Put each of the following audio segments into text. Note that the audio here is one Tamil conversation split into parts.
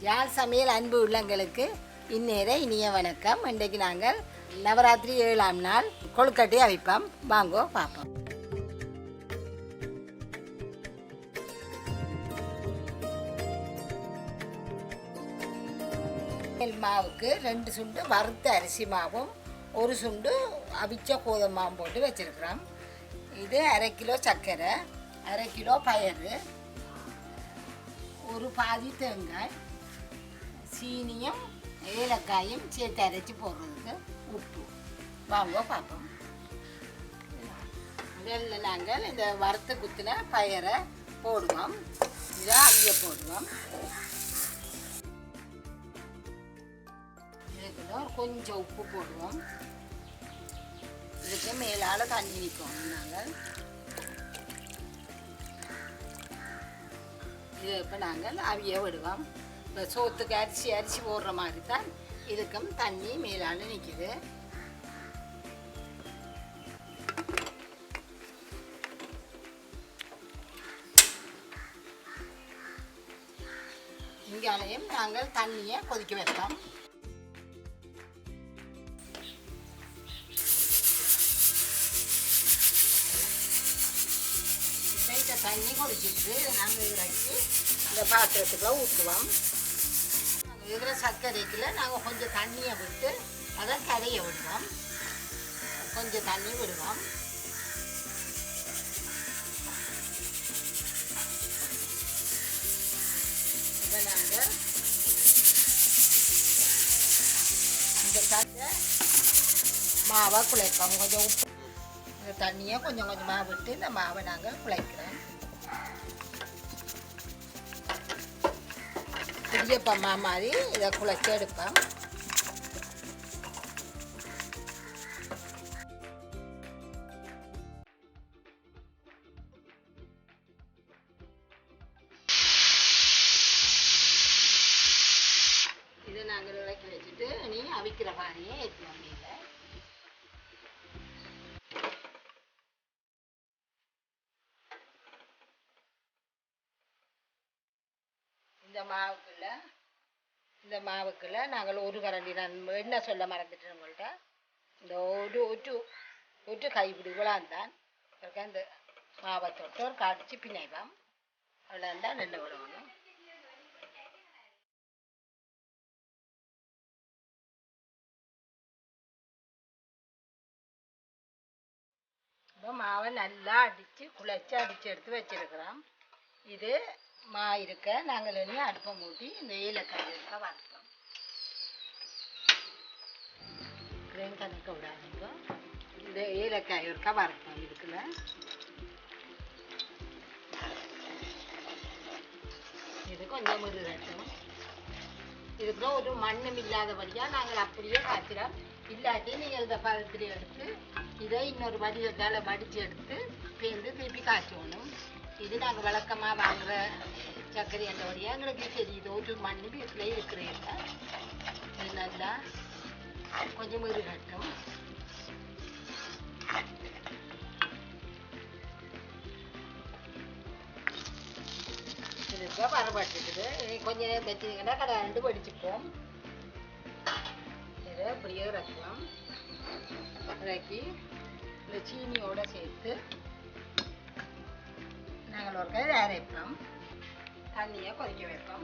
யாழ் சமையல் அன்பு உள்ளங்களுக்கு இந்நேர இனிய வணக்கம். இன்றைக்கு நாங்கள் நவராத்திரி 7ஆம் நாள் கொழுக்கட்டை அவிப்போம். வாங்கோ பார்ப்போம். மாவுக்கு 2 சுண்டு வறுத்த அரிசி மாவும் 1 சுண்டு அவிச்ச கோதுமை மாவும் போட்டு வச்சுருக்கிறோம். இது 1/2 கிலோ சர்க்கரை, 1/2 கிலோ பயறு, ஒரு பாதி தேங்காய், சீனியும் ஏலக்காயும் சேர்த்து அரைச்சி போடுறதுக்கு உப்பு. வாங்க பார்ப்போம். முதல்ல நாங்கள் இந்த வறுத்து குத்தின பயரை போடுவோம். இதை அவிய போடுவோம். இதுக்குள்ள கொஞ்சம் உப்பு போடுவோம். இதுக்கு மேலால் தண்ணி நிற்கும். நாங்கள் இது இப்போ நாங்கள் அவிய விடுவோம். இப்போ சோத்துக்கு அரிசி போடுற மாதிரி தான் இதுக்கும் தண்ணி மேலால் நிற்கிது. இங்காலையும் நாங்கள் தண்ணியை கொதிக்க வைப்போம். தண்ணி கொதிச்சிட்டு நாங்கள் இறக்கி இந்த பாத்திரத்துக்குள்ள ஊற்றுவோம். நாங்கள் இதில் சர்க்கரைக்குள்ள நாங்கள் கொஞ்சம் தண்ணியை விட்டு அதை கரைய விடுவோம். கொஞ்சம் தண்ணி விடுவோம். இப்போ நாங்கள் இந்த தண்ணி மாவை குழைப்போம். கொஞ்சம் உப்பு இந்த தண்ணியை கொஞ்சம் கொஞ்சமாக விட்டு இந்த மாவை நாங்கள் குழைக்கிறோம். இடியப்பம்மா மாதிரி இதை குழைச்சி எடுப்போம். இதை நாங்கள் இறக்கி வச்சுட்டு நீ அவிக்கிற பானையை ஏற்றுவோம். இந்த மாவுக்குள்ள நாங்கள் ஒரு கரண்டி, நான் என்ன சொல்ல மறந்துட்டேன் உங்கள்கிட்ட, இந்த ஒரு கைப்பிடி விழாந்தான் இந்த மாவை தொட்டு ஒரு கடிச்சு பிணைவாம். அவ்வளோந்தான் நின்று விடணும். இப்போ மாவை நல்லா குழைச்சி அடித்து எடுத்து வச்சிருக்கிறோம். இது மா இருக்க நாங்கள் இனி அடுப்பை மூட்டி இந்த ஏலக்காய் இருக்க வறுப்போம். கிரேன் கணக்க விடாதீங்க. இந்த ஏலக்காய் இருக்க வறுப்போம். இதுக்குள்ள இது கொஞ்சம் முருகட்டும். இதுக்குள்ள ஒரு மண்ணும் இல்லாதபடியாக நாங்கள் அப்படியே காய்ச்சிடும். இல்லாட்டி நீங்கள் இந்த பழத்தில் எடுத்து இதை இன்னொரு வடிவத்தால் வடித்து எடுத்து பேர்ந்து திருப்பி காய்ச்சணும். இது நாங்கள் வழக்கமாக வாங்குகிற சர்க்கரை என்ற வழியாக எங்களுக்கு தெரியுது. ஒரு மண்ணு வீட்டில் இருக்கிறீங்க. இது நல்லா கொஞ்சம் முருகட்டும். இதுக்கு வரப்பட்டுக்குது. கொஞ்சம் நேரம் வச்சுக்கிங்கன்னா கடை 2 படிச்சுப்போம். இதை அப்படியே இறக்கலாம். இறக்கி இந்த சீனியோடு சேர்த்து நாங்கள் ஒரு கை அரைப்போம். தண்ணியை கொதிக்க வைப்போம்.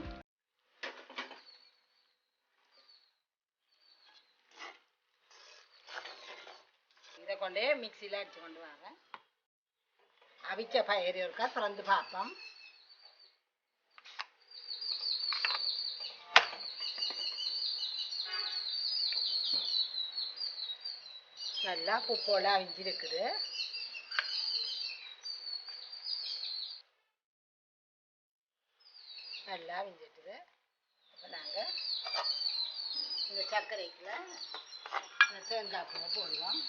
இதை கொண்டே மிக்சியில் அடித்து கொண்டு வாங்க. அவிச்ச பயிர் இருக்கா திறந்து பார்ப்போம். நல்லா உப்போட அவிஞ்சிருக்குது. நல்லா அவிஞ்சிட்டுது. அப்போ நாங்கள் இந்த சர்க்கரைக்குள்ள தேங்காய் பூவை போடுவோம்.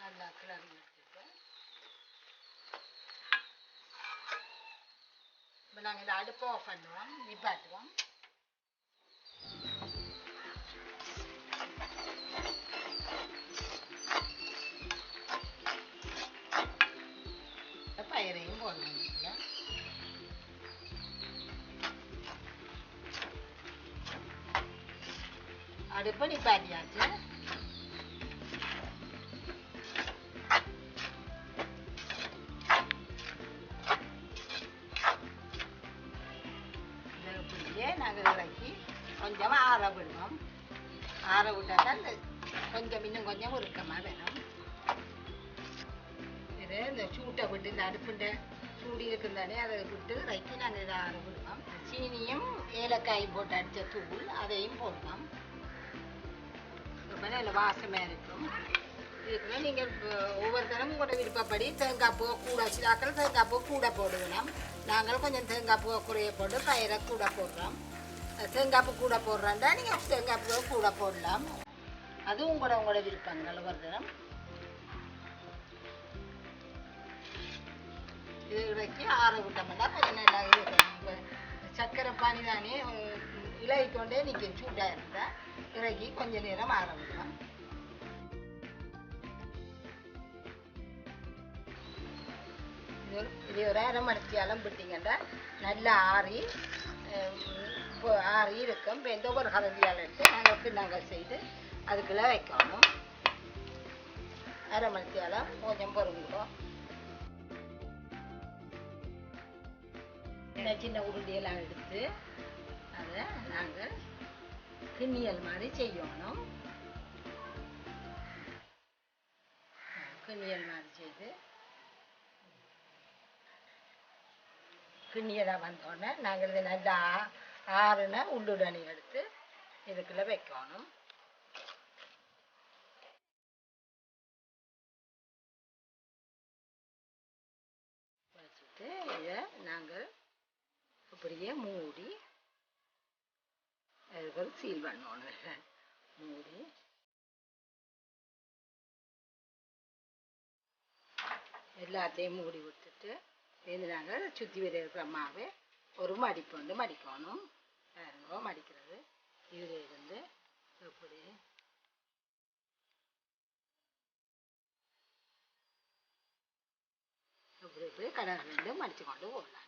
நல்லா கிளறி வச்சுட்டு இப்போ நாங்கள் இந்த அடுப்பை ஆஃப் பண்ணுவோம். நிப்பாட்டுவோம். அடுப்பை நிப்பாட்டியாச்சு. இப்படியே நாங்கள் இறக்கி கொஞ்சமாக ஆற விடுவோம். ஆற விட்டால் தான் கொஞ்சம் இன்னும் கொஞ்சம் உருக்கமாக வேணும். இது இந்த சூட்டை விட்டு இந்த அடுப்புண்ட சூடி இருக்குந்தானே அதை விட்டு இறக்கி நாங்கள் இதை ஆற விடுவோம். சீனியும் ஏலக்காயும் போட்டு அடித்த தூள் அதையும் போடுவோம். ரொம்ப நல்ல வாசமாக இருக்கும். இதுக்குள்ள நீங்கள் ஒவ்வொருத்தரும் கூட விருப்பப்படி தேங்காய் பூ கூட சிலாக்கள் தேங்காய் பூ கூட போடுவோம். நாங்கள் கொஞ்சம் தேங்காய் பூ குறைய போட்டு பயிரை கூட போடுறோம். தேங்காய் பூ கூட போடுறோம்டா நீங்கள் தேங்காய் பூ கூட போடலாம். அதுவும் கூட உங்களோட விருப்பங்கள் ஒவ்வொருத்தரும். இது இறக்கி ஆற விட்டோம்னா கொஞ்சம் நல்லா இருக்கும். சர்க்கரை பானி தானே இலகிக்கொண்டே நிற்கும். சூடாக இருந்தால் இறக்கி கொஞ்சம் நேரம் ஆற விடலாம். இது ஒரு அரை மணித்தியாலம் விட்டிங்கன்னா நல்லா ஆறி இருக்கும். இப்போ எந்த ஒரு கலந்தியால் எடுத்து நாங்கள் பின்னாங்கள் செய்து அதுக்குள்ளே வைக்கணும். அரை மணித்தியாலம் கொஞ்சம் பொருங்குவோம். சின்ன சின்ன உருண்டியெல்லாம் எடுத்து அதை நாங்கள் கிண்ணியல் மாதிரி செய்யணும். கிண்ணியல் மாதிரி செய்து கிண்ணியலாக வந்தோடனே நாங்கள் இது நல்லா ஆறுன உள்ளுடனி எடுத்து இதுக்குள்ளே வைக்கணும். வச்சுட்டு இதை நாங்கள் அப்படியே மூடி அதுக்கு சீல் பண்ணணும். மூடி எல்லாத்தையும் மூடி விட்டுட்டு இது நாங்கள் சுற்றி வர இருக்கிற மாவை ஒரு மடிப்பு வந்து மடிக்கணும். பாருங்க மடிக்கிறது. இதில் இருந்து எப்படி அப்படி இப்படி கடல் ரெண்டு மடித்து கொண்டு போடலாம்.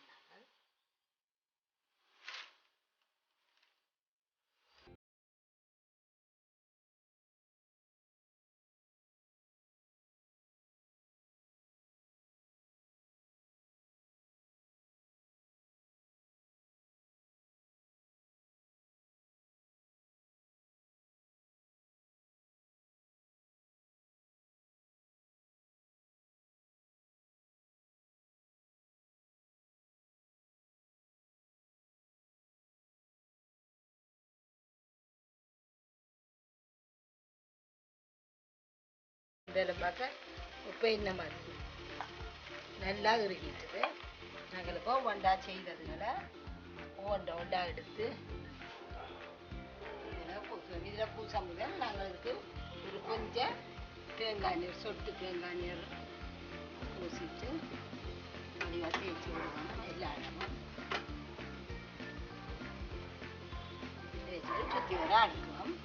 இதில் பார்க்க உப்பை இந்த மாதிரி நல்லா இறுக்கிட்டு நாங்கள் இப்போ ஒண்டா செய்ததுனால ஒண்டா எடுத்து இதில் பூச முதல் நாங்கள் இதுக்கு ஒரு கொஞ்சம் தேங்காய் நீர் சொட்டு தேங்காய் நீர் பூசிட்டு அப்படியா தேய்ச்சி விடுவோம். எல்லா இடமும் தேய்ச்சி சுற்றி வர அடுக்குவோம்.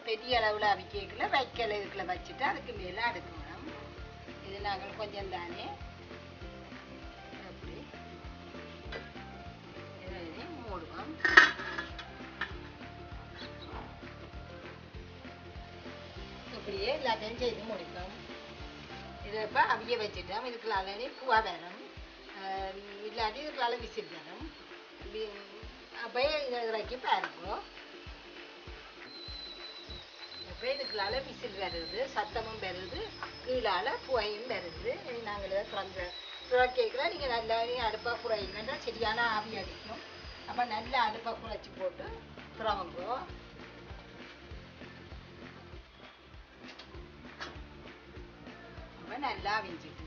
பெரிய அளவில் அவிக்கல வைக்கல இதுக்குள்ள வச்சுட்டு அதுக்கு மேலே அடுக்கணும். இது நாங்கள் கொஞ்சம் தானே அப்படி மூடுவோம். இப்படியே எல்லாத்தையும் செய்து முடிப்போம். இதை இப்போ அவிய வச்சுட்டோம். இதுக்குள்ள பூவா வேணும், இல்லாட்டி இதுக்குள்ள விசில் வேணும். அப்போ இதை இறக்கி பாருங்க. இப்போ இதுக்குள்ளால விசில் வருது, சத்தமும் வருது, கீழால் புகையும் வருது. நாங்கள் கேட்குறோம். நீங்கள் நல்லா அடுப்பை குறைங்கன்னா சரியான ஆவி அடிக்கும். அப்போ நல்லா அடுப்பை குறைச்சி போட்டு திறவுங்கோ. அப்போ நல்லா அவிஞ்சிட்டு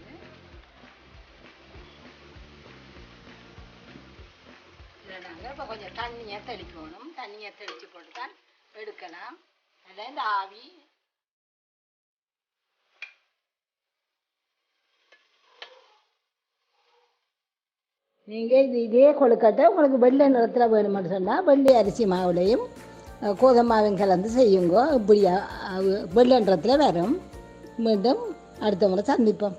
இதில் நாங்கள் இப்போ கொஞ்சம் தண்ணியை தெளிக்கணும். தண்ணியை தெளித்து போட்டு தான் எடுக்கலாம். அதில் இந்த ஆவி நீங்கள் இதே கொழுக்கட்டை உங்களுக்கு வெள்ளை நிறத்தில் வேணுமென்னு சொன்னால் வெள்ளை அரிசி மாவுலையும் கோதுமை மாவும் கலந்து செய்யுங்க. இப்படி வெள்ளை நிறத்தில் வரும். மீண்டும் அடுத்த முறை சந்திப்போம்.